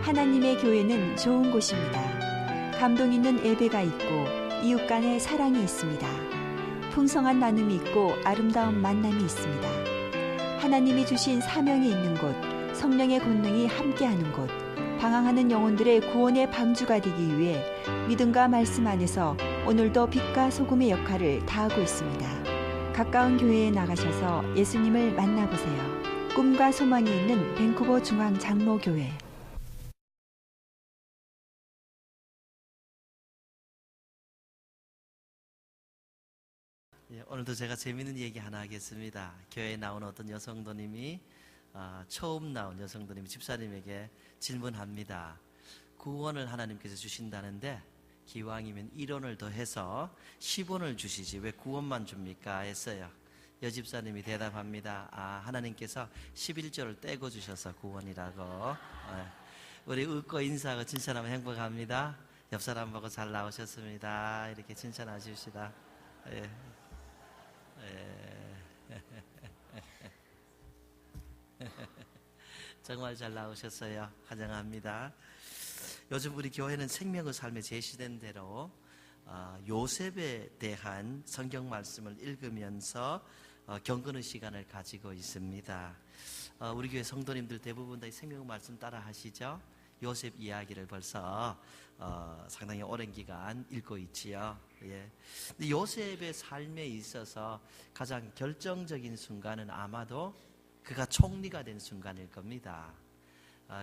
하나님의 교회는 좋은 곳입니다. 감동 있는 예배가 있고 이웃 간의 사랑이 있습니다. 풍성한 나눔이 있고 아름다운 만남이 있습니다. 하나님이 주신 사명이 있는 곳, 성령의 권능이 함께하는 곳, 방황하는 영혼들의 구원의 방주가 되기 위해 믿음과 말씀 안에서 오늘도 빛과 소금의 역할을 다하고 있습니다. 가까운 교회에 나가셔서 예수님을 만나보세요. 꿈과 소망이 있는 밴쿠버 중앙장로교회. 오늘도 제가 재미있는 얘기 하나 하겠습니다. 교회에 나온 어떤 여성도님이 처음 나온 여성도님이 집사님에게 질문합니다. 구원을 하나님께서 주신다는데 기왕이면 1원을 더해서 10원을 주시지 왜 9원만 줍니까? 했어요. 여집사님이 대답합니다. 하나님께서 11조를 떼고 주셔서 9원이라고. 우리 웃고 인사하고 칭찬하면 행복합니다. 옆 사람 보고 잘 나오셨습니다. 이렇게 칭찬하십시다. 예. 정말 잘 나오셨어요. 환영합니다. 요즘 우리 교회는 생명의 삶에 제시된 대로 요셉에 대한 성경 말씀을 읽으면서 경건의 시간을 가지고 있습니다. 우리 교회 성도님들 대부분 다 생명의 말씀 따라 하시죠? 요셉 이야기를 벌써 상당히 오랜 기간 읽고 있지요. 예. 근데 요셉의 삶에 있어서 가장 결정적인 순간은 아마도 그가 총리가 된 순간일 겁니다.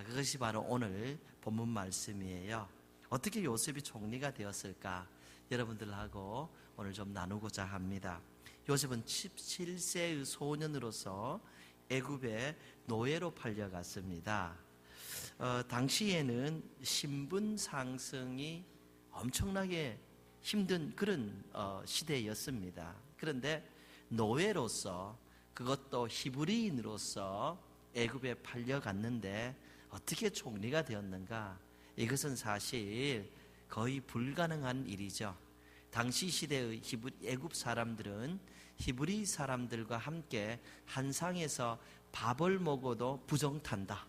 그것이 바로 오늘 본문 말씀이에요. 어떻게 요셉이 총리가 되었을까? 여러분들하고 오늘 좀 나누고자 합니다. 요셉은 17세의 소년으로서 애굽의 노예로 팔려갔습니다. 당시에는 신분 상승이 엄청나게 힘든 그런 시대였습니다. 그런데 노예로서, 그것도 히브리인으로서 애굽에 팔려갔는데 어떻게 총리가 되었는가? 이것은 사실 거의 불가능한 일이죠. 당시 시대의 애굽 사람들은 히브리 사람들과 함께 한 상에서 밥을 먹어도 부정탄다,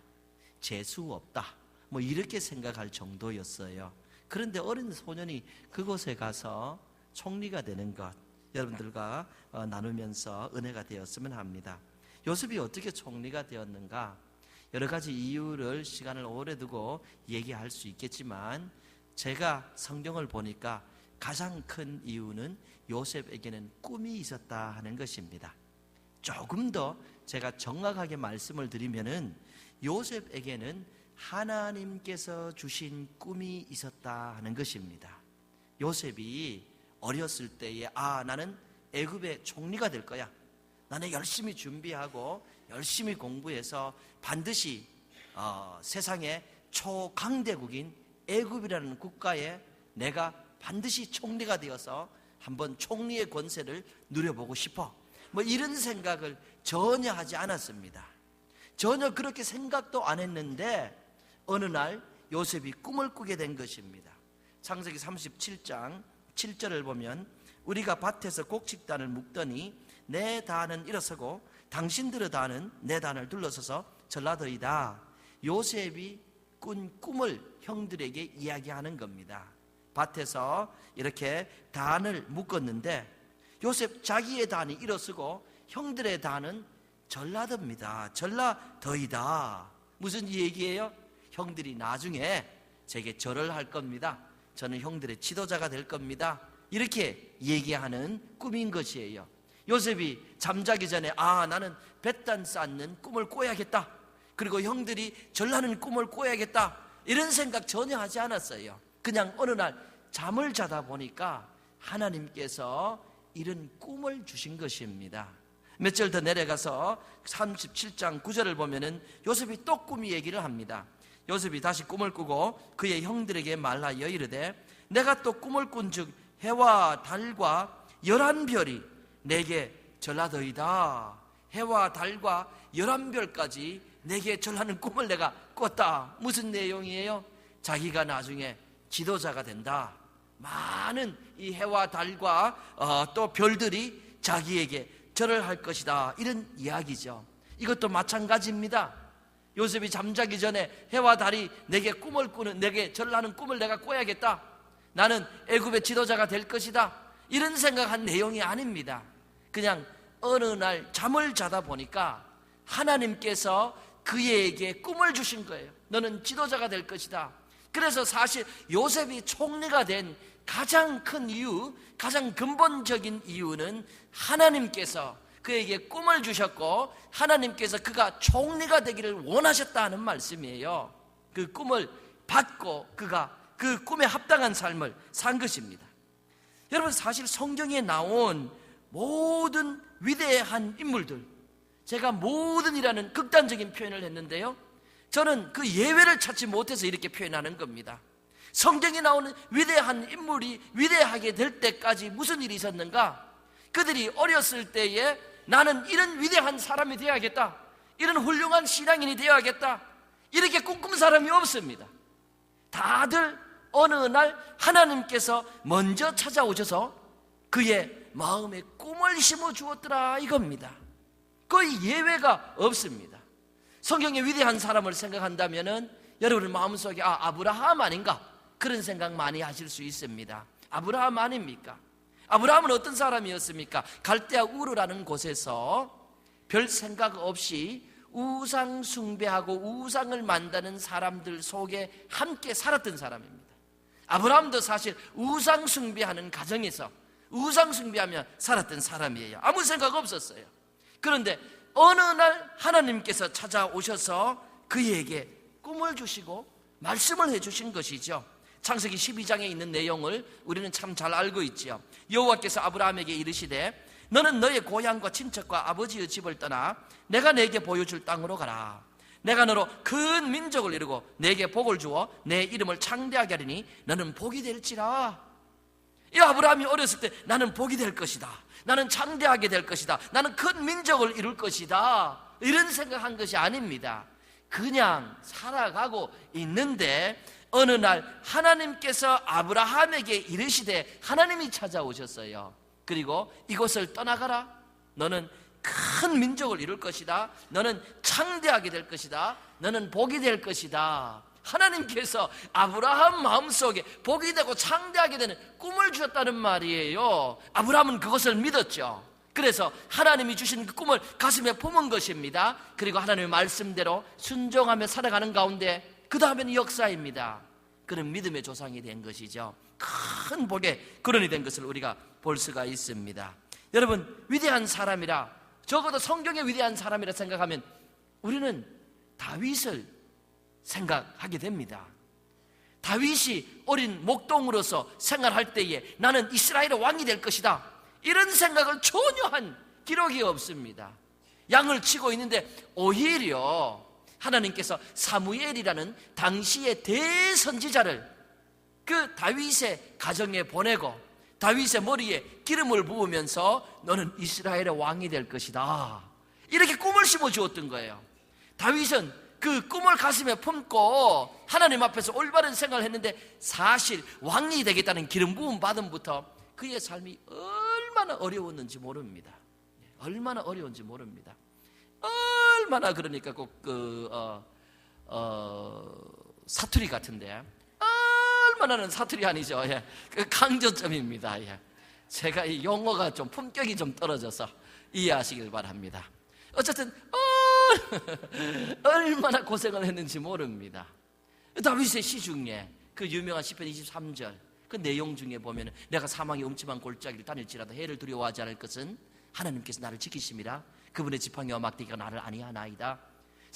재수 없다, 뭐 이렇게 생각할 정도였어요. 그런데 어린 소년이 그곳에 가서 총리가 되는 것, 여러분들과 나누면서 은혜가 되었으면 합니다. 요셉이 어떻게 총리가 되었는가? 여러 가지 이유를 시간을 오래 두고 얘기할 수 있겠지만 제가 성경을 보니까 가장 큰 이유는 요셉에게는 꿈이 있었다 하는 것입니다. 조금 더 제가 정확하게 말씀을 드리면은 요셉에게는 하나님께서 주신 꿈이 있었다 하는 것입니다. 요셉이 어렸을 때에 나는 애굽의 총리가 될 거야. 나는 열심히 준비하고 열심히 공부해서 반드시 세상의 초강대국인 애굽이라는 국가에 내가 반드시 총리가 되어서 한번 총리의 권세를 누려보고 싶어. 뭐 이런 생각을 전혀 하지 않았습니다. 전혀 그렇게 생각도 안 했는데 어느 날 요셉이 꿈을 꾸게 된 것입니다. 창세기 37장 7절을 보면 우리가 밭에서 곡식단을 묶더니 내 단은 일어서고 당신들의 단은 내 단을 둘러서서 전라더이다. 요셉이 꾼 꿈을 형들에게 이야기하는 겁니다. 밭에서 이렇게 단을 묶었는데 요셉 자기의 단이 일어서고 형들의 단은 전라더입니다. 전라더이다. 무슨 얘기예요? 형들이 나중에 제게 절을 할 겁니다. 저는 형들의 지도자가 될 겁니다. 이렇게 얘기하는 꿈인 것이에요. 요셉이 잠자기 전에 나는 뱃단 쌓는 꿈을 꿔야겠다, 그리고 형들이 절하는 꿈을 꿔야겠다, 이런 생각 전혀 하지 않았어요. 그냥 어느 날 잠을 자다 보니까 하나님께서 이런 꿈을 주신 것입니다. 몇 절 더 내려가서 37장 9절을 보면은 요셉이 또 꿈 얘기를 합니다. 요셉이 다시 꿈을 꾸고 그의 형들에게 말하여 이르되 내가 또 꿈을 꾼즉 해와 달과 11별이 내게 절하더이다. 해와 달과 11별까지 내게 절하는 꿈을 내가 꿨다. 무슨 내용이에요? 자기가 나중에 지도자가 된다. 많은 이 해와 달과 또 별들이 자기에게 절을 할 것이다. 이런 이야기죠. 이것도 마찬가지입니다. 요셉이 잠자기 전에 해와 달이 내게 내게 절하는 꿈을 내가 꿔야겠다. 나는 애굽의 지도자가 될 것이다. 이런 생각한 내용이 아닙니다. 그냥 어느 날 잠을 자다 보니까 하나님께서 그에게 꿈을 주신 거예요. 너는 지도자가 될 것이다. 그래서 사실 요셉이 총리가 된 가장 큰 이유, 가장 근본적인 이유는 하나님께서 그에게 꿈을 주셨고 하나님께서 그가 총리가 되기를 원하셨다는 말씀이에요. 그 꿈을 받고 그가 그 꿈에 합당한 삶을 산 것입니다. 여러분, 사실 성경에 나온 모든 위대한 인물들, 제가 모든이라는 극단적인 표현을 했는데요, 저는 그 예외를 찾지 못해서 이렇게 표현하는 겁니다. 성경에 나오는 위대한 인물이 위대하게 될 때까지 무슨 일이 있었는가? 그들이 어렸을 때에 나는 이런 위대한 사람이 되어야겠다, 이런 훌륭한 신앙인이 되어야겠다, 이렇게 꿈꾼 사람이 없습니다. 다들 어느 날 하나님께서 먼저 찾아오셔서 그의 마음에 꿈을 심어 주었더라, 이겁니다. 거의 예외가 없습니다. 성경의 위대한 사람을 생각한다면은 여러분 마음속에 아브라함 아닌가, 그런 생각 많이 하실 수 있습니다. 아브라함 아닙니까? 아브라함은 어떤 사람이었습니까? 갈대아 우르라는 곳에서 별 생각 없이 우상 숭배하고 우상을 만드는 사람들 속에 함께 살았던 사람입니다. 아브라함도 사실 우상 숭배하는 가정에서 우상 숭배하며 살았던 사람이에요. 아무 생각 없었어요. 그런데 어느 날 하나님께서 찾아오셔서 그에게 꿈을 주시고 말씀을 해주신 것이죠. 창세기 12장에 있는 내용을 우리는 참 잘 알고 있지요. 여호와께서 아브라함에게 이르시되 너는 너의 고향과 친척과 아버지의 집을 떠나 내가 내게 보여줄 땅으로 가라. 내가 너로 큰 민족을 이루고 내게 복을 주어 내 이름을 창대하게 하리니 너는 복이 될지라. 이 아브라함이 어렸을 때 나는 복이 될 것이다, 나는 창대하게 될 것이다, 나는 큰 민족을 이룰 것이다, 이런 생각한 것이 아닙니다. 그냥 살아가고 있는데 어느 날 하나님께서 아브라함에게 이르시되 하나님이 찾아오셨어요. 그리고 이곳을 떠나가라. 너는 큰 민족을 이룰 것이다, 너는 창대하게 될 것이다, 너는 복이 될 것이다. 하나님께서 아브라함 마음속에 복이 되고 창대하게 되는 꿈을 주셨다는 말이에요. 아브라함은 그것을 믿었죠. 그래서 하나님이 주신 그 꿈을 가슴에 품은 것입니다. 그리고 하나님의 말씀대로 순종하며 살아가는 가운데 그 다음에는 역사입니다. 그는 믿음의 조상이 된 것이죠. 큰 복의 근원이 된 것을 우리가 볼 수가 있습니다. 여러분, 위대한 사람이라, 적어도 성경의 위대한 사람이라 생각하면 우리는 다윗을 생각하게 됩니다. 다윗이 어린 목동으로서 생활할 때에 나는 이스라엘의 왕이 될 것이다, 이런 생각을 전혀 한 기록이 없습니다. 양을 치고 있는데 오히려 하나님께서 사무엘이라는 당시의 대선지자를 그 다윗의 가정에 보내고 다윗의 머리에 기름을 부으면서 너는 이스라엘의 왕이 될 것이다, 이렇게 꿈을 심어 주었던 거예요. 다윗은 그 꿈을 가슴에 품고 하나님 앞에서 올바른 생각을 했는데 사실 왕이 되겠다는 기름 부음 받음부터 그의 삶이 얼마나 어려웠는지 모릅니다. 얼마나 어려운지 모릅니다. 얼마나 그러니까 꼭 사투리 같은데, 얼마나는 사투리 아니죠. 예. 그 강조점입니다. 예. 제가 이 용어가 좀 품격이 좀 떨어져서 이해하시길 바랍니다. 어쨌든 얼마나 고생을 했는지 모릅니다. 다윗의 시 중에 그 유명한 시편 23절 그 내용 중에 보면 내가 사망의 음침한 골짜기를 다닐지라도 해를 두려워하지 않을 것은 하나님께서 나를 지키심이라. 그분의 지팡이와 막대기가 나를 아니하나이다.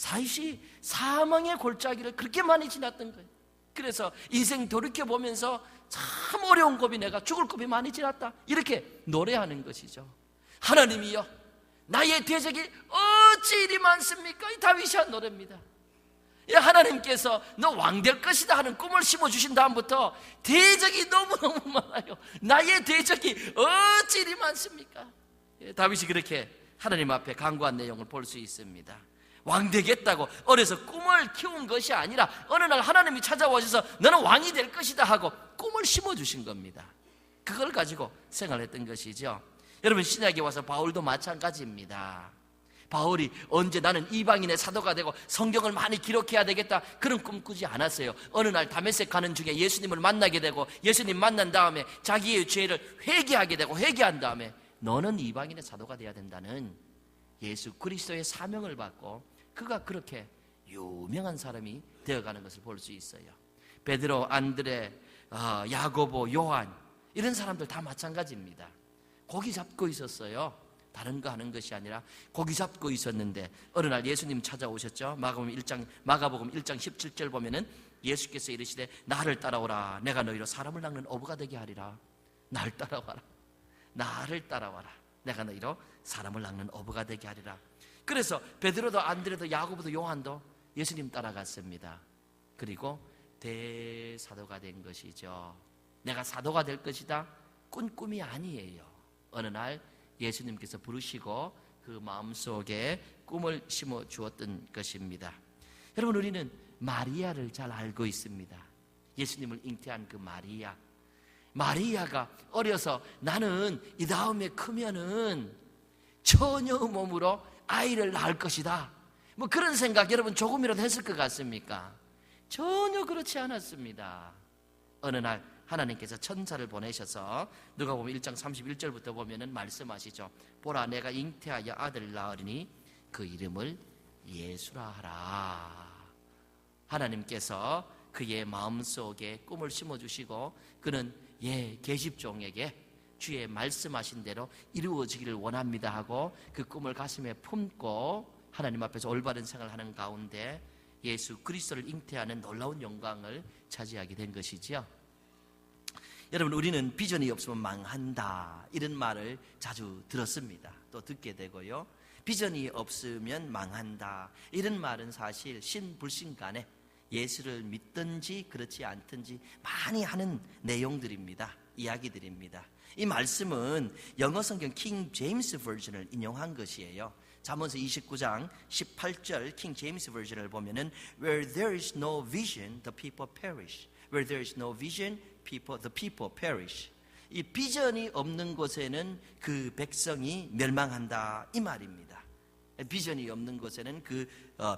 다윗이 사망의 골짜기를 그렇게 많이 지났던 거예요. 그래서 인생 돌이켜보면서 참 어려운 고비, 내가 죽을 고비 많이 지났다, 이렇게 노래하는 것이죠. 하나님이여 나의 대적이 어찌 이리 많습니까? 이 다윗이 한 노래입니다. 하나님께서 너 왕 될 것이다 하는 꿈을 심어주신 다음부터 대적이 너무너무 많아요. 나의 대적이 어찌 이리 많습니까? 다윗이 그렇게 하나님 앞에 간구한 내용을 볼 수 있습니다. 왕 되겠다고 어려서 꿈을 키운 것이 아니라 어느 날 하나님이 찾아오셔서 너는 왕이 될 것이다 하고 꿈을 심어주신 겁니다. 그걸 가지고 생활했던 것이죠. 여러분, 신약에 와서 바울도 마찬가지입니다. 바울이 언제 나는 이방인의 사도가 되고 성경을 많이 기록해야 되겠다 그런 꿈 꾸지 않았어요. 어느 날 다메섹 가는 중에 예수님을 만나게 되고 예수님 만난 다음에 자기의 죄를 회개하게 되고 회개한 다음에 너는 이방인의 사도가 돼야 된다는 예수 그리스도의 사명을 받고 그가 그렇게 유명한 사람이 되어가는 것을 볼 수 있어요. 베드로, 안드레, 야고보, 요한 이런 사람들 다 마찬가지입니다. 고기 잡고 있었어요. 다른 거 하는 것이 아니라 고기 잡고 있었는데 어느 날 예수님 찾아오셨죠. 마가복음 1장 17절 보면은 예수께서 이르시되 나를 따라오라. 내가 너희로 사람을 낚는 어부가 되게 하리라. 나를 따라와라. 나를 따라와라. 내가 너희로 사람을 낚는 어부가 되게 하리라. 그래서 베드로도 안드레도 야고보도 요한도 예수님 따라갔습니다. 그리고 대사도가 된 것이죠. 내가 사도가 될 것이다 꾼 꿈이 아니에요. 어느 날 예수님께서 부르시고 그 마음속에 꿈을 심어 주었던 것입니다. 여러분, 우리는 마리아를 잘 알고 있습니다. 예수님을 잉태한 그 마리아가 어려서 나는 이 다음에 크면은 처녀의 몸으로 아이를 낳을 것이다 뭐 그런 생각 여러분 조금이라도 했을 것 같습니까? 전혀 그렇지 않았습니다. 어느 날 하나님께서 천사를 보내셔서 누가복음 1장 31절부터 보면은 말씀하시죠. 보라 내가 잉태하여 아들을 낳으리니 그 이름을 예수라 하라. 하나님께서 그의 마음속에 꿈을 심어주시고 그는 계집종에게 주의 말씀하신 대로 이루어지기를 원합니다 하고 그 꿈을 가슴에 품고 하나님 앞에서 올바른 생활을 하는 가운데 예수 그리스도를 잉태하는 놀라운 영광을 차지하게 된 것이지요. 여러분, 우리는 비전이 없으면 망한다 이런 말을 자주 들었습니다. 또 듣게 되고요. 비전이 없으면 망한다 이런 말은 사실 신불신 간에 예수를 믿든지 그렇지 않든지 많이 하는 내용들입니다. 이야기들입니다. 이 말씀은 영어 성경 킹 제임스 버전을 인용한 것이에요. 잠언서 29장 18절 킹 제임스 버전을 보면은 Where there is no vision, the people perish. Where there is no vision, the people perish. 이 비전이 없는 곳에는 그 백성이 멸망한다 이 말입니다. 비전이 없는 곳에는 그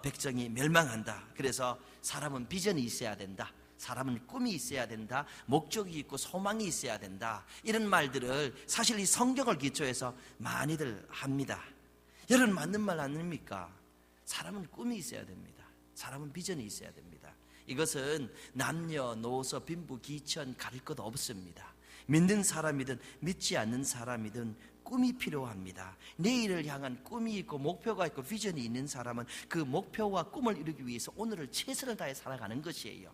백성이 멸망한다. 그래서 사람은 비전이 있어야 된다. 사람은 꿈이 있어야 된다. 목적이 있고 소망이 있어야 된다. 이런 말들을 사실 이 성경을 기초해서 많이들 합니다. 여러분, 맞는 말 아닙니까? 사람은 꿈이 있어야 됩니다. 사람은 비전이 있어야 됩니다. 이것은 남녀노소 빈부귀천 가릴 것 없습니다. 믿는 사람이든 믿지 않는 사람이든 꿈이 필요합니다. 내일을 향한 꿈이 있고 목표가 있고 비전이 있는 사람은 그 목표와 꿈을 이루기 위해서 오늘을 최선을 다해 살아가는 것이에요.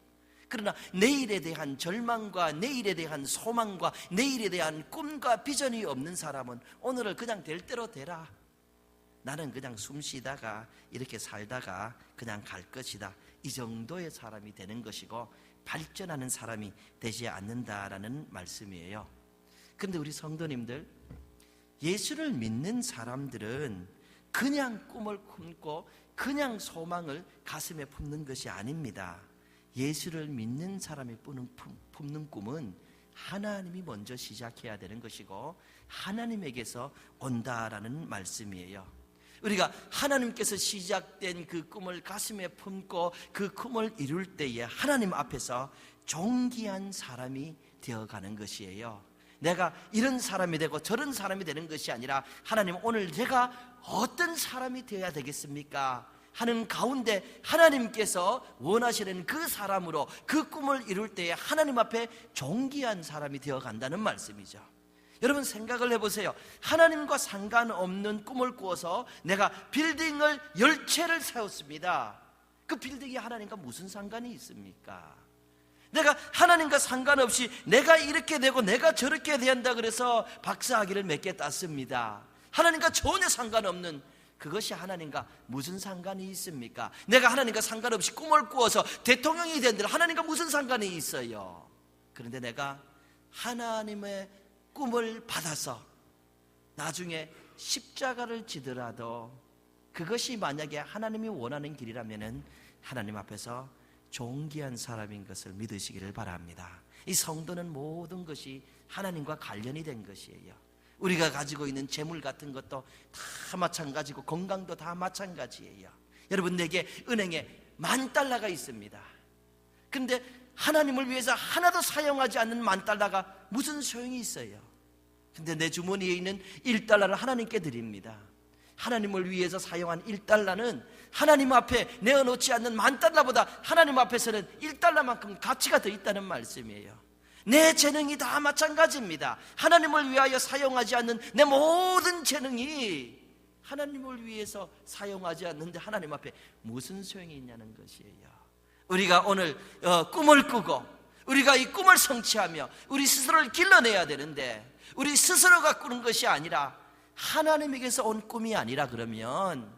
그러나 내일에 대한 절망과 내일에 대한 소망과 내일에 대한 꿈과 비전이 없는 사람은 오늘을 그냥 될 대로 되라. 나는 그냥 숨 쉬다가 이렇게 살다가 그냥 갈 것이다. 이 정도의 사람이 되는 것이고 발전하는 사람이 되지 않는다라는 말씀이에요. 그런데 우리 성도님들, 예수를 믿는 사람들은 그냥 꿈을 품고 그냥 소망을 가슴에 품는 것이 아닙니다. 예수를 믿는 사람이 품는 꿈은 하나님이 먼저 시작해야 되는 것이고 하나님에게서 온다라는 말씀이에요. 우리가 하나님께서 시작된 그 꿈을 가슴에 품고 그 꿈을 이룰 때에 하나님 앞에서 존귀한 사람이 되어가는 것이에요. 내가 이런 사람이 되고 저런 사람이 되는 것이 아니라 하나님, 오늘 제가 어떤 사람이 되어야 되겠습니까? 하는 가운데 하나님께서 원하시는 그 사람으로 그 꿈을 이룰 때에 하나님 앞에 존귀한 사람이 되어간다는 말씀이죠. 여러분, 생각을 해보세요. 하나님과 상관없는 꿈을 꾸어서 내가 빌딩을 10채를 세웠습니다. 그 빌딩이 하나님과 무슨 상관이 있습니까? 내가 하나님과 상관없이 내가 이렇게 되고 내가 저렇게 된다 그래서 박사학위를 몇 개 땄습니다. 하나님과 전혀 상관없는, 그것이 하나님과 무슨 상관이 있습니까? 내가 하나님과 상관없이 꿈을 꾸어서 대통령이 된들 하나님과 무슨 상관이 있어요? 그런데 내가 하나님의 꿈을 받아서 나중에 십자가를 지더라도 그것이 만약에 하나님이 원하는 길이라면 하나님 앞에서 존귀한 사람인 것을 믿으시기를 바랍니다. 이 성도는 모든 것이 하나님과 관련이 된 것이에요. 우리가 가지고 있는 재물 같은 것도 다 마찬가지고 건강도 다 마찬가지예요. 여러분, 내게 은행에 $10,000가 있습니다. 그런데 하나님을 위해서 하나도 사용하지 않는 $10,000가 무슨 소용이 있어요? 근데 내 주머니에 있는 $1를 하나님께 드립니다. 하나님을 위해서 사용한 $1는 하나님 앞에 내어놓지 않는 $10,000보다 하나님 앞에서는 $1만큼 가치가 더 있다는 말씀이에요. 내 재능이 다 마찬가지입니다. 하나님을 위하여 사용하지 않는 내 모든 재능이 하나님을 위해서 사용하지 않는데 하나님 앞에 무슨 소용이 있냐는 것이에요. 우리가 오늘 꿈을 꾸고 우리가 이 꿈을 성취하며 우리 스스로를 길러내야 되는데, 우리 스스로가 꾸는 것이 아니라 하나님에게서 온 꿈이 아니라 그러면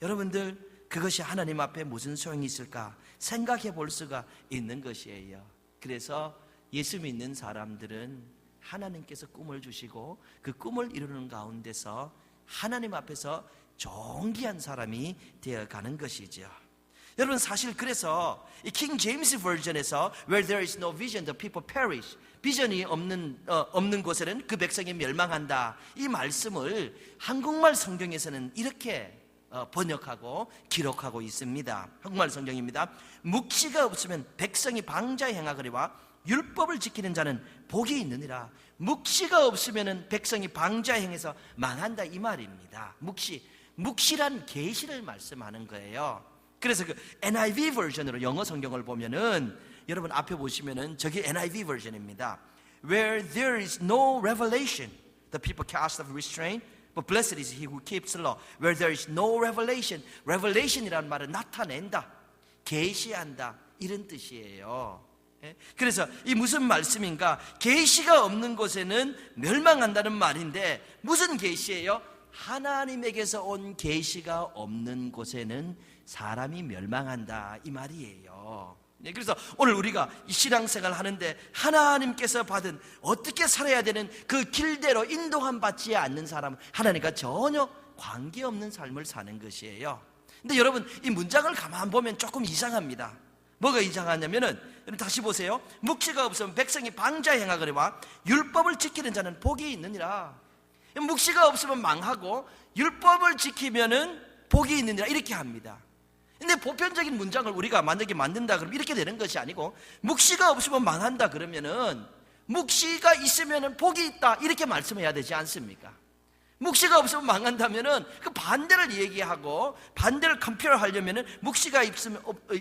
여러분들, 그것이 하나님 앞에 무슨 소용이 있을까 생각해 볼 수가 있는 것이에요. 그래서 예수 믿는 사람들은 하나님께서 꿈을 주시고 그 꿈을 이루는 가운데서 하나님 앞에서 존귀한 사람이 되어가는 것이죠. 여러분, 사실 그래서 이 킹 제임스 버전에서 Where there is no vision, the people perish, 비전이 없는 곳에는 그 백성이 멸망한다, 이 말씀을 한국말 성경에서는 이렇게 번역하고 기록하고 있습니다. 한국말 성경입니다. 묵시가 없으면 백성이 방자에 행하거니와 율법을 지키는 자는 복이 있느니라. 묵시가 없으면 백성이 방자에 행해서 망한다, 이 말입니다. 묵시란 계시를 말씀하는 거예요. 그래서 그 NIV 버전으로 영어 성경을 보면은, 여러분 앞에 보시면은 저게 NIV 버전입니다. Where there is no revelation, the people cast off restraint, but blessed is he who keeps the law. Where there is no revelation, revelation이라는 말은 나타낸다, 계시한다, 이런 뜻이에요. 그래서 이 무슨 말씀인가? 계시가 없는 곳에는 멸망한다는 말인데, 무슨 계시예요? 하나님에게서 온 계시가 없는 곳에는 사람이 멸망한다, 이 말이에요. 그래서 오늘 우리가 이 신앙생활 하는데 하나님께서 받은 어떻게 살아야 되는 그 길대로 인도함 받지 않는 사람은 하나님과 전혀 관계없는 삶을 사는 것이에요. 근데 여러분, 이 문장을 가만 보면 조금 이상합니다. 뭐가 이상하냐면은, 다시 보세요. 묵시가 없으면 백성이 방자에 행하거니와 율법을 지키는 자는 복이 있느니라. 묵시가 없으면 망하고 율법을 지키면은 복이 있느니라, 이렇게 합니다. 근데 보편적인 문장을 우리가 만약에 만든다 그러면 이렇게 되는 것이 아니고, 묵시가 없으면 망한다 그러면은 묵시가 있으면은 복이 있다, 이렇게 말씀해야 되지 않습니까? 묵시가 없으면 망한다면은 그 반대를 얘기하고 반대를 컴페어하려면은 묵시가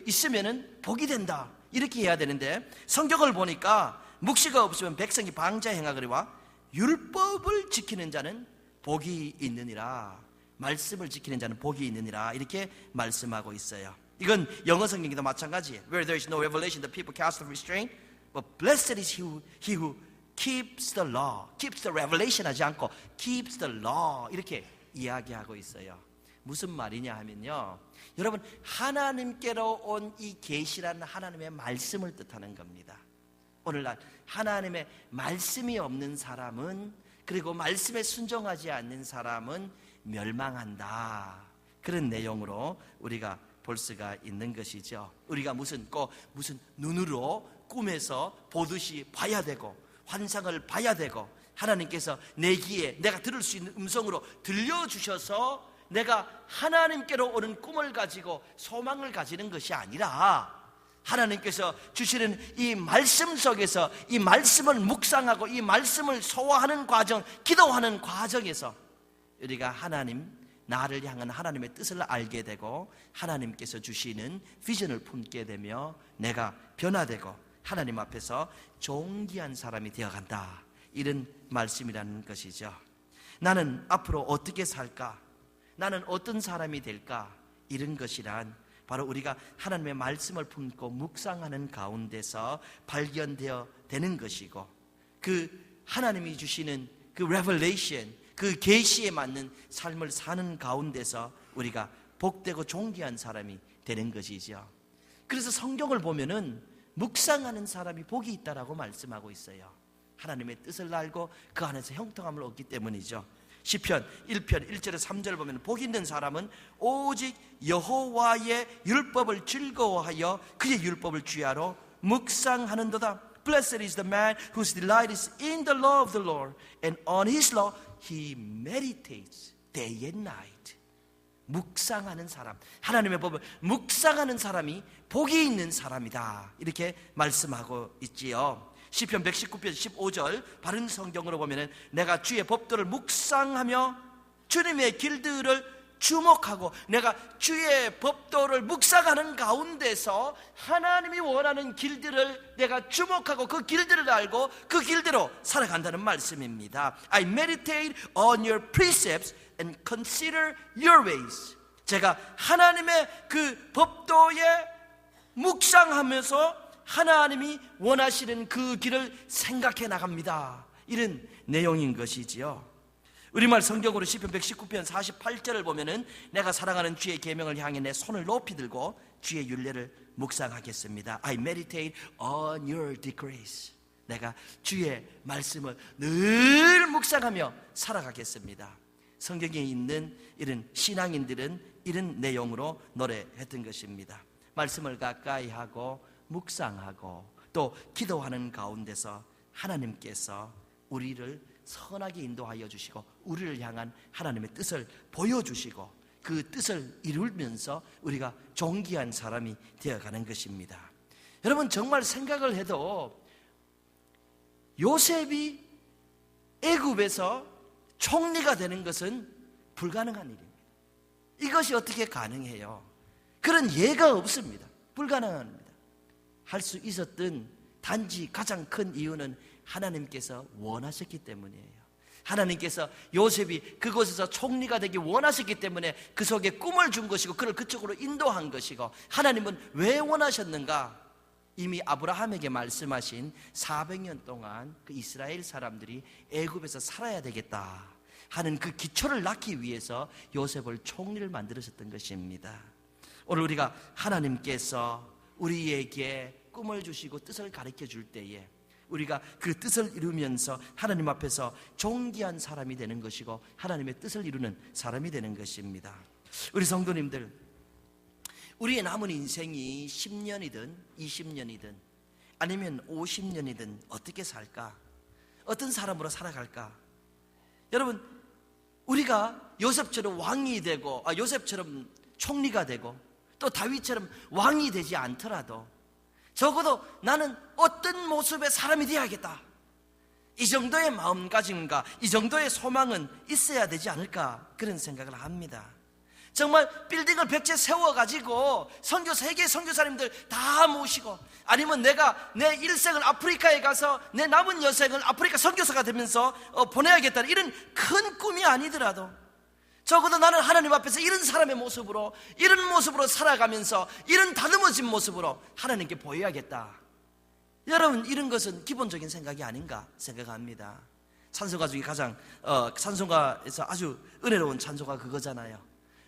있으면은 복이 된다, 이렇게 해야 되는데, 성경을 보니까 묵시가 없으면 백성이 방자에 행하거니와 율법을 지키는 자는 복이 있느니라, 말씀을 지키는 자는 복이 있느니라, 이렇게 말씀하고 있어요. 이건 영어 성경에도 마찬가지예요. Where there is no revelation, the people cast off restraint, but blessed is he who keeps the law. keeps the revelation 하지 않고 keeps the law, 이렇게 이야기하고 있어요. 무슨 말이냐 하면요, 여러분, 하나님께로 온 이 계시라는 하나님의 말씀을 뜻하는 겁니다. 오늘날 하나님의 말씀이 없는 사람은, 그리고 말씀에 순종하지 않는 사람은 멸망한다, 그런 내용으로 우리가 볼 수가 있는 것이죠. 우리가 무슨 눈으로 꿈에서 보듯이 봐야 되고 환상을 봐야 되고, 하나님께서 내 귀에 내가 들을 수 있는 음성으로 들려주셔서 내가 하나님께로 오는 꿈을 가지고 소망을 가지는 것이 아니라, 하나님께서 주시는 이 말씀 속에서 이 말씀을 묵상하고 이 말씀을 소화하는 과정, 기도하는 과정에서 우리가 나를 향한 하나님의 뜻을 알게 되고 하나님께서 주시는 비전을 품게 되며 내가 변화되고 하나님 앞에서 존귀한 사람이 되어간다, 이런 말씀이라는 것이죠. 나는 앞으로 어떻게 살까? 나는 어떤 사람이 될까? 이런 것이란 바로 우리가 하나님의 말씀을 품고 묵상하는 가운데서 발견되어 되는 것이고, 그 하나님이 주시는 그 revelation, 그 계시에 맞는 삶을 사는 가운데서 우리가 복되고 존귀한 사람이 되는 것이죠. 그래서 성경을 보면은 묵상하는 사람이 복이 있다라고 말씀하고 있어요. 하나님의 뜻을 알고 그 안에서 형통함을 얻기 때문이죠. 시편 1편 1절에 3절을 보면 복이 있는 사람은 오직 여호와의 율법을 즐거워하여 그의 율법을 주야로 묵상하는도다. Blessed is the man whose delight is in the law of the Lord, and on his law he meditates day and night. 묵상하는 사람, 하나님의 법을 묵상하는 사람이 복이 있는 사람이다, 이렇게 말씀하고 있지요. 시편 119편 15절 바른 성경으로 보면은 내가 주의 법도를 묵상하며 주님의 길들을 주목하고, 내가 주의 법도를 묵상하는 가운데서 하나님이 원하는 길들을 내가 주목하고 그 길들을 알고 그 길대로 살아간다는 말씀입니다. I meditate on your precepts and consider your ways. 제가 하나님의 그 법도에 묵상하면서 하나님이 원하시는 그 길을 생각해 나갑니다, 이런 내용인 것이지요. 우리말 성경으로 시편 119편 48절을 보면은 내가 사랑하는 주의 계명을 향해 내 손을 높이 들고 주의 율례를 묵상하겠습니다. I meditate on your decrees. 내가 주의 말씀을 늘 묵상하며 살아가겠습니다. 성경에 있는 이런 신앙인들은 이런 내용으로 노래했던 것입니다. 말씀을 가까이 하고 묵상하고 또 기도하는 가운데서 하나님께서 우리를 선하게 인도하여 주시고 우리를 향한 하나님의 뜻을 보여주시고 그 뜻을 이루면서 우리가 존귀한 사람이 되어가는 것입니다. 여러분, 정말 생각을 해도 요셉이 애굽에서 총리가 되는 것은 불가능한 일입니다. 이것이 어떻게 가능해요? 그런 예가 없습니다. 불가능합니다. 할 수 있었던 단지 가장 큰 이유는 하나님께서 원하셨기 때문이에요. 하나님께서 요셉이 그곳에서 총리가 되기 원하셨기 때문에 그 속에 꿈을 준 것이고 그를 그쪽으로 인도한 것이고, 하나님은 왜 원하셨는가? 이미 아브라함에게 말씀하신 400년 동안 그 이스라엘 사람들이 애굽에서 살아야 되겠다 하는 그 기초를 낳기 위해서 요셉을 총리를 만들으셨던 것입니다. 오늘 우리가 하나님께서 우리에게 꿈을 주시고 뜻을 가르쳐 줄 때에 우리가 그 뜻을 이루면서 하나님 앞에서 존귀한 사람이 되는 것이고 하나님의 뜻을 이루는 사람이 되는 것입니다. 우리 성도님들, 우리의 남은 인생이 10년이든 20년이든 아니면 50년이든 어떻게 살까? 어떤 사람으로 살아갈까? 여러분, 우리가 요셉처럼 왕이 되고 요셉처럼 총리가 되고 또 다윗처럼 왕이 되지 않더라도 적어도 나는 어떤 모습의 사람이 되어야겠다, 이 정도의 마음가짐과 이 정도의 소망은 있어야 되지 않을까, 그런 생각을 합니다. 정말 빌딩을 100채 세워가지고 세계 선교사님들 다 모시고, 아니면 내가 내 일생을 아프리카에 가서 내 남은 여생을 아프리카 선교사가 되면서 보내야겠다는 이런 큰 꿈이 아니더라도 적어도 나는 하나님 앞에서 이런 사람의 모습으로, 이런 모습으로 살아가면서 이런 다듬어진 모습으로 하나님께 보여야겠다. 여러분, 이런 것은 기본적인 생각이 아닌가 생각합니다. 찬송가 중에 가장 찬송가에서 아주 은혜로운 찬송가 그거잖아요.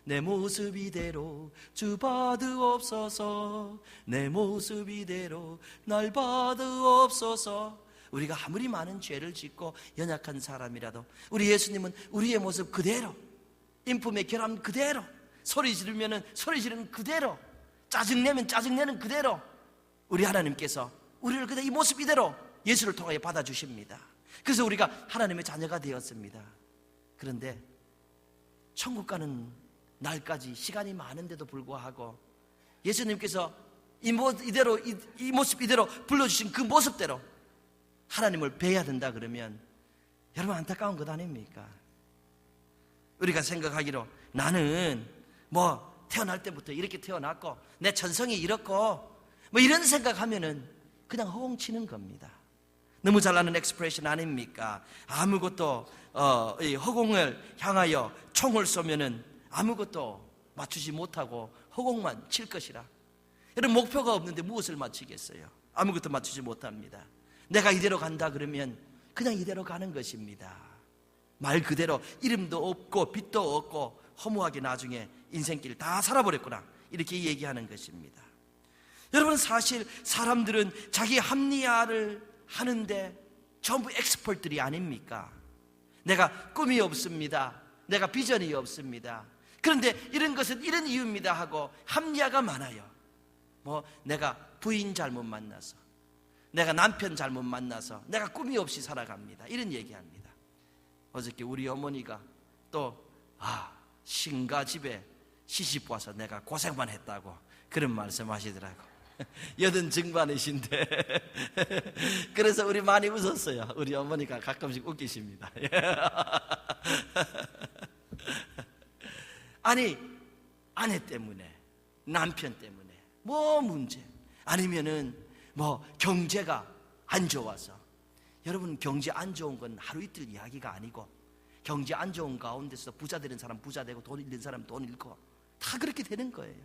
내 모습 이대로 주 받으옵소서, 내 모습 이대로 날 받으옵소서. 우리가 아무리 많은 죄를 짓고 연약한 사람이라도 우리 예수님은 우리의 모습 그대로, 인품의 결함 그대로, 소리 지르면 소리 지르는 그대로, 짜증내면 짜증내는 그대로 우리 하나님께서 우리를 그대로 이 모습 이대로 예수를 통하여 받아주십니다. 그래서 우리가 하나님의 자녀가 되었습니다. 그런데 천국 가는 날까지 시간이 많은데도 불구하고 예수님께서 이 모습 이대로 불러주신 그 모습대로 하나님을 뵈야 된다 그러면 여러분, 안타까운 것 아닙니까? 우리가 생각하기로 나는 태어날 때부터 이렇게 태어났고 내 천성이 이렇고 이런 생각하면은 그냥 허공치는 겁니다. 너무 잘 아는 엑스프레션 아닙니까? 아무것도 허공을 향하여 총을 쏘면은 아무것도 맞추지 못하고 허공만 칠 것이라. 여러분, 목표가 없는데 무엇을 맞추겠어요? 아무것도 맞추지 못합니다. 내가 이대로 간다 그러면 그냥 이대로 가는 것입니다. 말 그대로 이름도 없고 빛도 없고 허무하게 나중에 인생길 다 살아버렸구나, 이렇게 얘기하는 것입니다. 여러분, 사실 사람들은 자기 합리화를 하는데 전부 엑스퍼트들이 아닙니까? 내가 꿈이 없습니다, 내가 비전이 없습니다, 그런데 이런 것은 이런 이유입니다 하고 합리화가 많아요. 내가 부인 잘못 만나서, 내가 남편 잘못 만나서 내가 꿈이 없이 살아갑니다. 이런 얘기합니다. 어저께 우리 어머니가 또 신가 집에 시집 와서 내가 고생만 했다고 그런 말씀하시더라고. 80 중반이신데 그래서 우리 많이 웃었어요. 우리 어머니가 가끔씩 웃기십니다. 아니, 아내 때문에, 남편 때문에 뭐 문제, 아니면은 뭐 경제가 안 좋아서. 여러분, 경제 안 좋은 건 하루 이틀 이야기가 아니고, 경제 안 좋은 가운데서 부자 되는 사람 부자 되고 돈 잃는 사람 돈 잃고 다 그렇게 되는 거예요.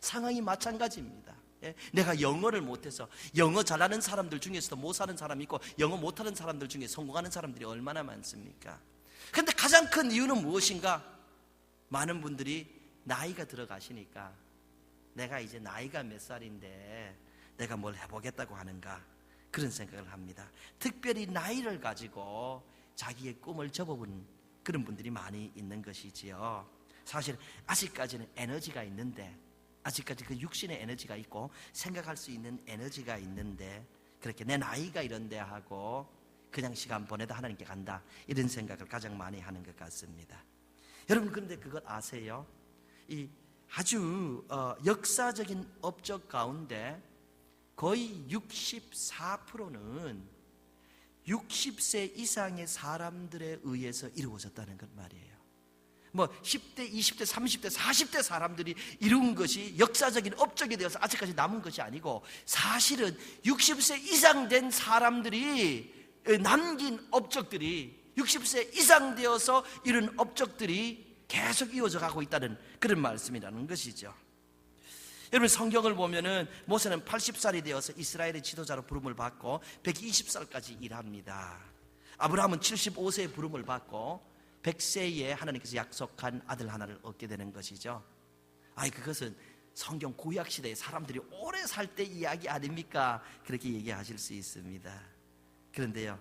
상황이 마찬가지입니다. 내가 영어를 못해서, 영어 잘하는 사람들 중에서도 못 사는 사람이 있고 영어 못하는 사람들 중에 성공하는 사람들이 얼마나 많습니까? 그런데 가장 큰 이유는 무엇인가? 많은 분들이 나이가 들어가시니까, 내가 이제 나이가 몇 살인데 내가 뭘 해보겠다고 하는가, 그런 생각을 합니다. 특별히 나이를 가지고 자기의 꿈을 접어본 그런 분들이 많이 있는 것이지요. 사실 아직까지는 에너지가 있는데, 아직까지 그 육신의 에너지가 있고 생각할 수 있는 에너지가 있는데, 그렇게 내 나이가 이런데 하고 그냥 시간 보내다 하나님께 간다, 이런 생각을 가장 많이 하는 것 같습니다. 여러분, 그런데 그것 아세요? 이 아주 역사적인 업적 가운데 거의 64%는 60세 이상의 사람들에 의해서 이루어졌다는 것 말이에요. 뭐 10대, 20대, 30대, 40대 사람들이 이룬 것이 역사적인 업적이 되어서 아직까지 남은 것이 아니고, 사실은 60세 이상 된 사람들이 남긴 업적들이, 60세 이상 되어서 이룬 업적들이 계속 이어져 가고 있다는 그런 말씀이라는 것이죠. 여러분, 성경을 보면은 모세는 80살이 되어서 이스라엘의 지도자로 부름을 받고 120살까지 일합니다. 아브라함은 75세에 부름을 받고 100세에 하나님께서 약속한 아들 하나를 얻게 되는 것이죠. 그것은 성경 구약 시대에 사람들이 오래 살 때 이야기 아닙니까? 그렇게 얘기하실 수 있습니다. 그런데요,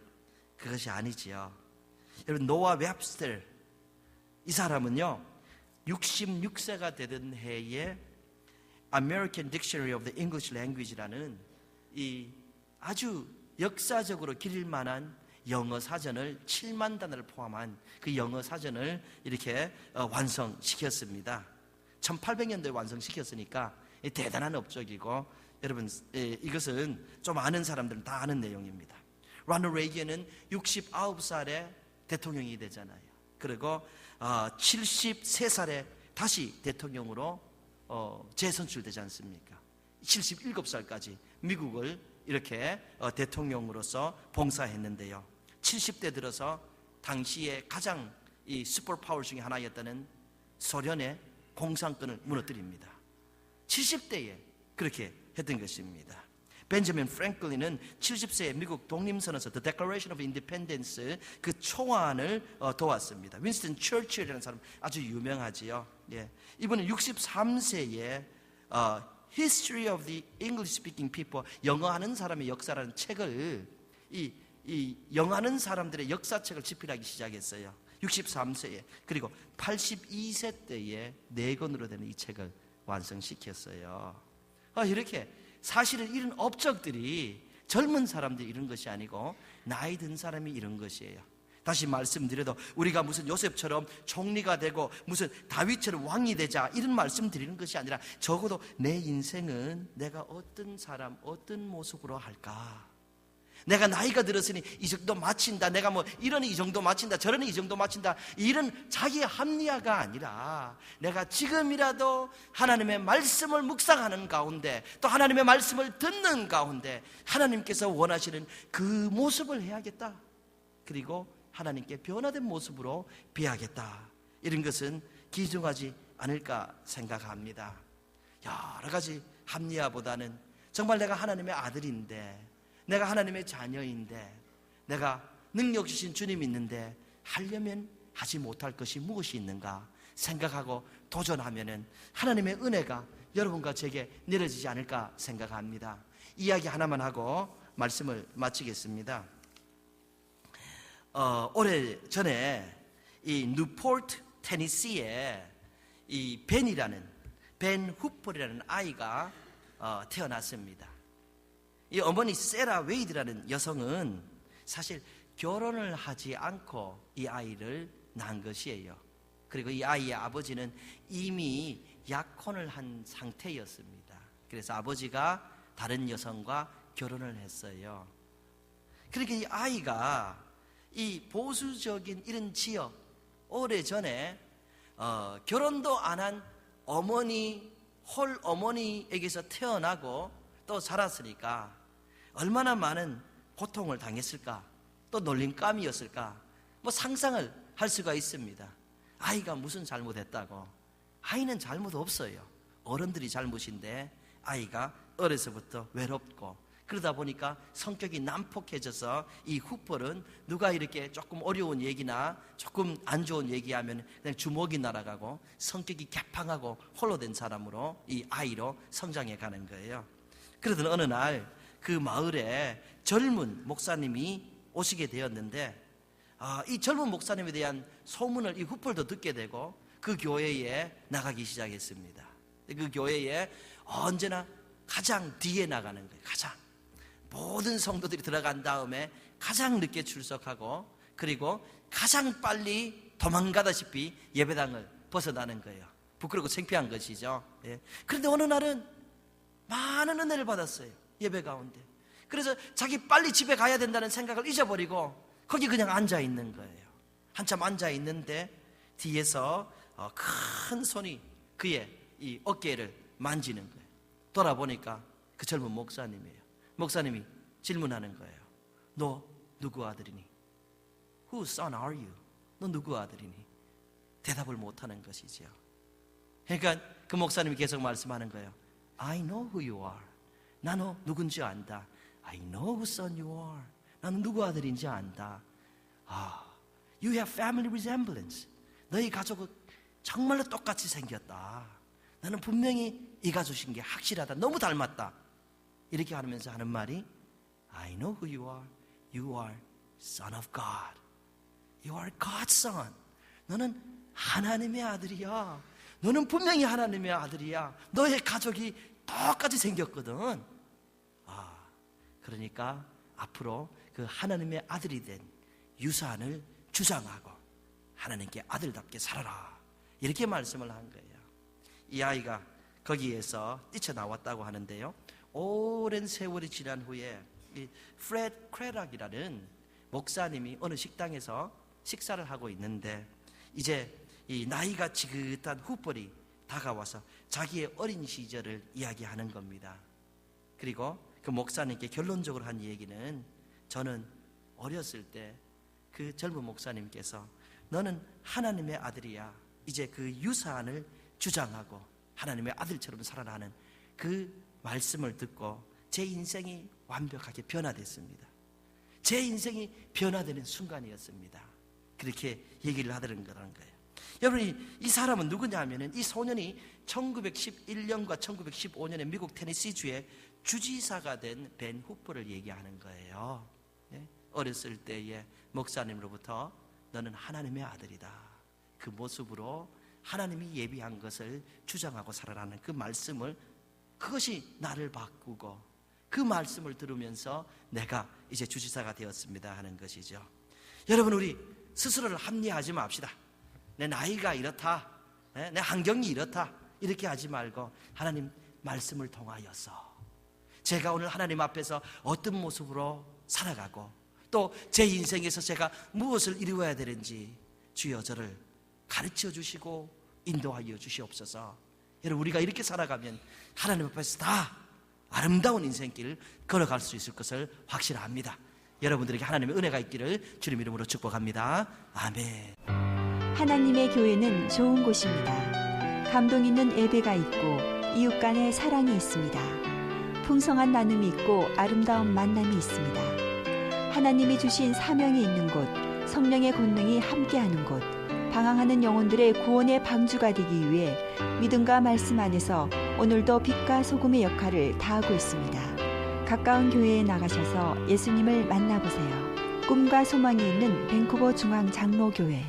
그것이 아니지요. 여러분, 노아 웹스터, 이 사람은요 66세가 되던 해에 American Dictionary of the English Language라는 이 아주 역사적으로 기릴 만한 영어 사전을 7만 단어를 포함한 그 영어 사전을 이렇게 완성시켰습니다. 1800년도에 완성시켰으니까 대단한 업적이고, 여러분, 이것은 좀 아는 사람들은 다 아는 내용입니다. 로널드 레이건은 69살에 대통령이 되잖아요. 그리고 73살에 다시 대통령으로 재선출되지 않습니까? 77살까지 미국을 이렇게 대통령으로서 봉사했는데요, 70대 들어서 당시에 가장 이 슈퍼파워 중에 하나였다는 소련의 공산권을 무너뜨립니다. 70대에 그렇게 했던 것입니다. 벤저민 프랭클린은 70세에 미국 독립선언서 The Declaration of Independence 그 초안을 도왔습니다. 윈스턴 처칠이라는 사람 아주 유명하지요. 이분은 63세에 History of the English Speaking People, 영어하는 사람의 역사라는 책을, 이 영어하는 사람들의 역사책을 집필하기 시작했어요. 63세에. 그리고 82세 때에 4권으로 되는 이 책을 완성시켰어요. 이렇게 사실은 이런 업적들이 젊은 사람들이 이런 것이 아니고 나이 든 사람이 이런 것이에요. 다시 말씀드려도 우리가 무슨 요셉처럼 총리가 되고 무슨 다윗처럼 왕이 되자, 이런 말씀 드리는 것이 아니라, 적어도 내 인생은 내가 어떤 사람, 어떤 모습으로 할까? 내가 나이가 들었으니 이 정도 마친다, 내가 뭐 이러니 이 정도 마친다, 저러니 이 정도 마친다, 이런 자기의 합리화가 아니라, 내가 지금이라도 하나님의 말씀을 묵상하는 가운데, 또 하나님의 말씀을 듣는 가운데 하나님께서 원하시는 그 모습을 해야겠다, 그리고 하나님께 변화된 모습으로 비하겠다, 이런 것은 기중하지 않을까 생각합니다. 여러 가지 합리화보다는 정말 내가 하나님의 아들인데, 내가 하나님의 자녀인데, 내가 능력 주신 주님 있는데 하려면 하지 못할 것이 무엇이 있는가 생각하고 도전하면은 하나님의 은혜가 여러분과 제게 내려지지 않을까 생각합니다. 이야기 하나만 하고 말씀을 마치겠습니다. 오래전에 이 뉴포트 테니시에 이 벤 후퍼리라는 아이가 태어났습니다. 이 어머니 세라 웨이드라는 여성은 사실 결혼을 하지 않고 이 아이를 낳은 것이에요. 그리고 이 아이의 아버지는 이미 약혼을 한 상태였습니다. 그래서 아버지가 다른 여성과 결혼을 했어요. 그러니까 이 아이가 이 보수적인 이런 지역, 오래전에 결혼도 안 한 홀 어머니에게서 태어나고 또 자랐으니까 얼마나 많은 고통을 당했을까, 또 놀림감이었을까, 뭐 상상을 할 수가 있습니다. 아이가 무슨 잘못했다고? 아이는 잘못 없어요. 어른들이 잘못인데 아이가 어려서부터 외롭고 그러다 보니까 성격이 난폭해져서 이 후벌은 누가 이렇게 조금 어려운 얘기나 조금 안 좋은 얘기하면 그냥 주먹이 날아가고 성격이 개팡하고 홀로 된 사람으로 이 아이로 성장해 가는 거예요. 그러던 어느 날 그 마을에 젊은 목사님이 오시게 되었는데 이 젊은 목사님에 대한 소문을 이 후벌도 듣게 되고 그 교회에 나가기 시작했습니다. 그 교회에 언제나 가장 뒤에 나가는 거예요. 모든 성도들이 들어간 다음에 가장 늦게 출석하고 그리고 가장 빨리 도망가다시피 예배당을 벗어나는 거예요. 부끄럽고 창피한 것이죠. 예. 그런데 어느 날은 많은 은혜를 받았어요. 예배 가운데. 그래서 자기 빨리 집에 가야 된다는 생각을 잊어버리고 거기 그냥 앉아 있는 거예요. 한참 앉아 있는데 뒤에서 큰 손이 그의 이 어깨를 만지는 거예요. 돌아보니까 그 젊은 목사님이에요. 목사님이 질문하는 거예요. 너 누구 아들이니? Whose son are you? 너 누구 아들이니? 대답을 못하는 것이죠. 그러니까 그 목사님이 계속 말씀하는 거예요. I know who you are. 나 너 누군지 안다. I know whose son you are. 나는 누구 아들인지 안다. You have family resemblance. 너희 가족은 정말로 똑같이 생겼다. 나는 분명히 이 가족인 게 확실하다. 너무 닮았다. 이렇게 하면서 하는 말이 I know who you are. You are son of God. You are God's son. 너는 하나님의 아들이야. 너는 분명히 하나님의 아들이야. 너의 가족이 똑같이 생겼거든. 그러니까 앞으로 그 하나님의 아들이 된 유산을 주장하고 하나님께 아들답게 살아라. 이렇게 말씀을 한 거예요. 이 아이가 거기에서 뛰쳐나왔다고 하는데요. 오랜 세월이 지난 후에 이 프레드 크레락이라는 목사님이 어느 식당에서 식사를 하고 있는데 이제 이 나이가 지긋한 후벌이 다가와서 자기의 어린 시절을 이야기하는 겁니다. 그리고 그 목사님께 결론적으로 한 얘기는 저는 어렸을 때 그 젊은 목사님께서 너는 하나님의 아들이야. 이제 그 유산을 주장하고 하나님의 아들처럼 살아가는 그 말씀을 듣고 제 인생이 완벽하게 변화됐습니다. 제 인생이 변화되는 순간이었습니다. 그렇게 얘기를 하더라는 거예요. 여러분, 이 사람은 누구냐 하면은 이 소년이 1911년과 1915년에 미국 테네시주의 주지사가 된 벤 후퍼를 얘기하는 거예요. 어렸을 때의 목사님으로부터 너는 하나님의 아들이다. 그 모습으로 하나님이 예비한 것을 주장하고 살아가는 그 말씀을, 그것이 나를 바꾸고 그 말씀을 들으면서 내가 이제 주지사가 되었습니다 하는 것이죠. 여러분, 우리 스스로를 합리화하지 맙시다. 내 나이가 이렇다, 내 환경이 이렇다, 이렇게 하지 말고 하나님 말씀을 통하여서 제가 오늘 하나님 앞에서 어떤 모습으로 살아가고 또 제 인생에서 제가 무엇을 이루어야 되는지 주여 저를 가르쳐 주시고 인도하여 주시옵소서. 여러분, 우리가 이렇게 살아가면 하나님 앞에서 다 아름다운 인생길을 걸어갈 수 있을 것을 확신합니다. 여러분들에게 하나님의 은혜가 있기를 주님 이름으로 축복합니다. 아멘. 하나님의 교회는 좋은 곳입니다. 감동 있는 예배가 있고 이웃 간의 사랑이 있습니다. 풍성한 나눔이 있고 아름다운 만남이 있습니다. 하나님이 주신 사명이 있는 곳, 성령의 권능이 함께하는 곳, 방황하는 영혼들의 구원의 방주가 되기 위해 믿음과 말씀 안에서 오늘도 빛과 소금의 역할을 다하고 있습니다. 가까운 교회에 나가셔서 예수님을 만나보세요. 꿈과 소망이 있는 밴쿠버 중앙 장로교회.